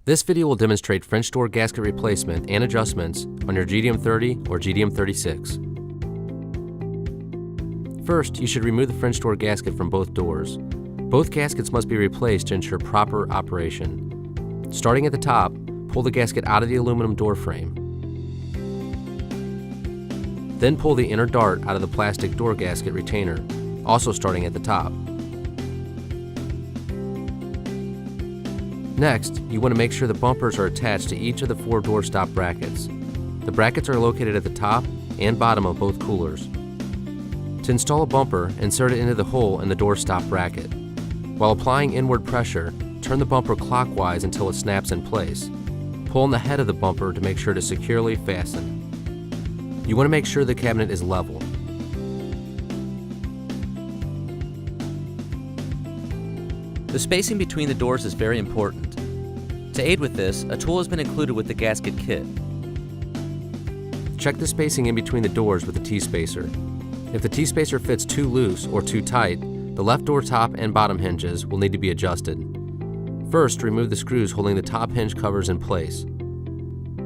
This video will demonstrate French door gasket replacement and adjustments on your GDM 30 or GDM 36. First, you should remove the French door gasket from both doors. Both gaskets must be replaced to ensure proper operation. Starting at the top, pull the gasket out of the aluminum door frame. Then pull the inner dart out of the plastic door gasket retainer, also starting at the top. Next, you want to make sure the bumpers are attached to each of the 4 door stop brackets. The brackets are located at the top and bottom of both coolers. To install a bumper, insert it into the hole in the door stop bracket. While applying inward pressure, turn the bumper clockwise until it snaps in place. Pull on the head of the bumper to make sure to securely fasten. You want to make sure the cabinet is level. The spacing between the doors is very important. To aid with this, a tool has been included with the gasket kit. Check the spacing in between the doors with the T-spacer. If the T-spacer fits too loose or too tight, the left door top and bottom hinges will need to be adjusted. First, remove the screws holding the top hinge covers in place.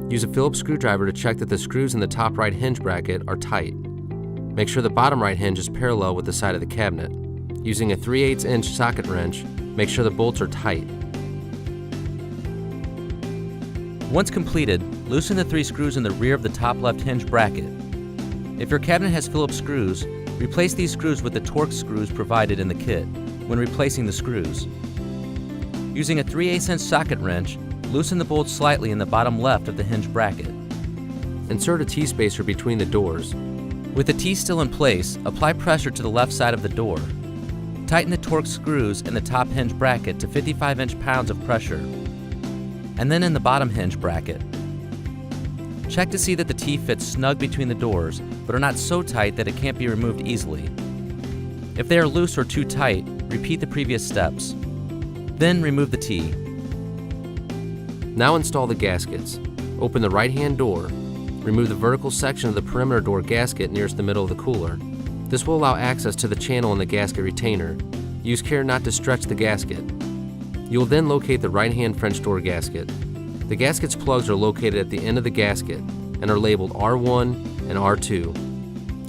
Use a Phillips screwdriver to check that the screws in the top right hinge bracket are tight. Make sure the bottom right hinge is parallel with the side of the cabinet. Using a 3/8 inch socket wrench, make sure the bolts are tight. Once completed, loosen the 3 screws in the rear of the top left hinge bracket. If your cabinet has Phillips screws, replace these screws with the Torx screws provided in the kit when replacing the screws. Using a 3/8 inch socket wrench, loosen the bolts slightly in the bottom left of the hinge bracket. Insert a T-spacer between the doors. With the T still in place, apply pressure to the left side of the door. Tighten the Torx screws in the top hinge bracket to 55 inch-pounds of pressure, and then in the bottom hinge bracket. Check to see that the T fits snug between the doors, but are not so tight that it can't be removed easily. If they are loose or too tight, repeat the previous steps. Then remove the T. Now install the gaskets. Open the right-hand door. Remove the vertical section of the perimeter door gasket nearest the middle of the cooler. This will allow access to the channel in the gasket retainer. Use care not to stretch the gasket. You will then locate the right-hand French door gasket. The gasket's plugs are located at the end of the gasket and are labeled R1 and R2.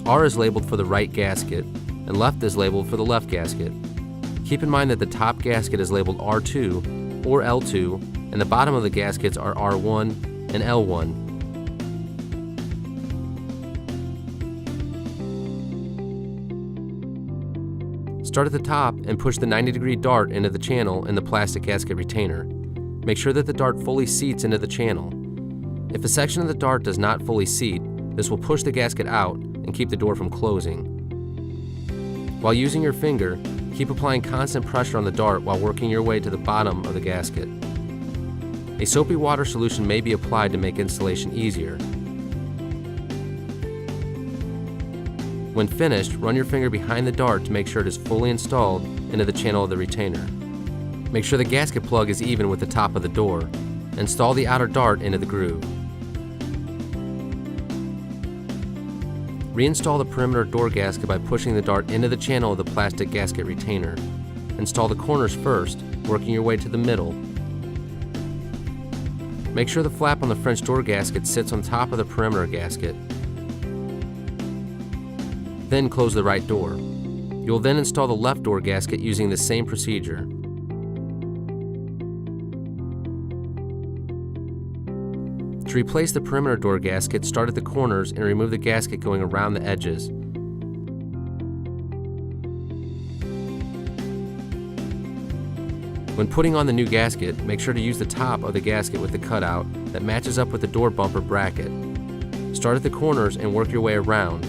R is labeled for the right gasket and left is labeled for the left gasket. Keep in mind that the top gasket is labeled R2 or L2 and the bottom of the gaskets are R1 and L1. Start at the top and push the 90-degree dart into the channel in the plastic gasket retainer. Make sure that the dart fully seats into the channel. If a section of the dart does not fully seat, this will push the gasket out and keep the door from closing. While using your finger, keep applying constant pressure on the dart while working your way to the bottom of the gasket. A soapy water solution may be applied to make installation easier. When finished, run your finger behind the dart to make sure it is fully installed into the channel of the retainer. Make sure the gasket plug is even with the top of the door. Install the outer dart into the groove. Reinstall the perimeter door gasket by pushing the dart into the channel of the plastic gasket retainer. Install the corners first, working your way to the middle. Make sure the flap on the French door gasket sits on top of the perimeter gasket. Then close the right door. You will then install the left door gasket using the same procedure. To replace the perimeter door gasket, start at the corners and remove the gasket going around the edges. When putting on the new gasket, make sure to use the top of the gasket with the cutout that matches up with the door bumper bracket. Start at the corners and work your way around.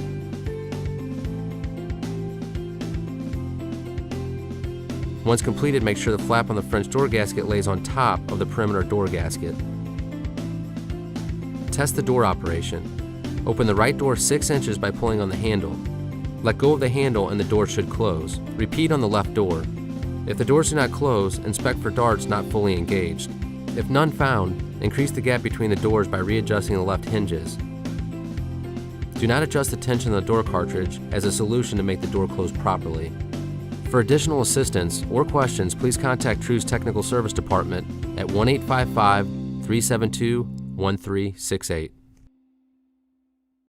Once completed, make sure the flap on the French door gasket lays on top of the perimeter door gasket. Test the door operation. Open the right door 6 inches by pulling on the handle. Let go of the handle and the door should close. Repeat on the left door. If the doors do not close, inspect for darts not fully engaged. If none found, increase the gap between the doors by readjusting the left hinges. Do not adjust the tension of the door cartridge as a solution to make the door close properly. For additional assistance or questions, please contact True's Technical Service Department at 1-855-372-1368.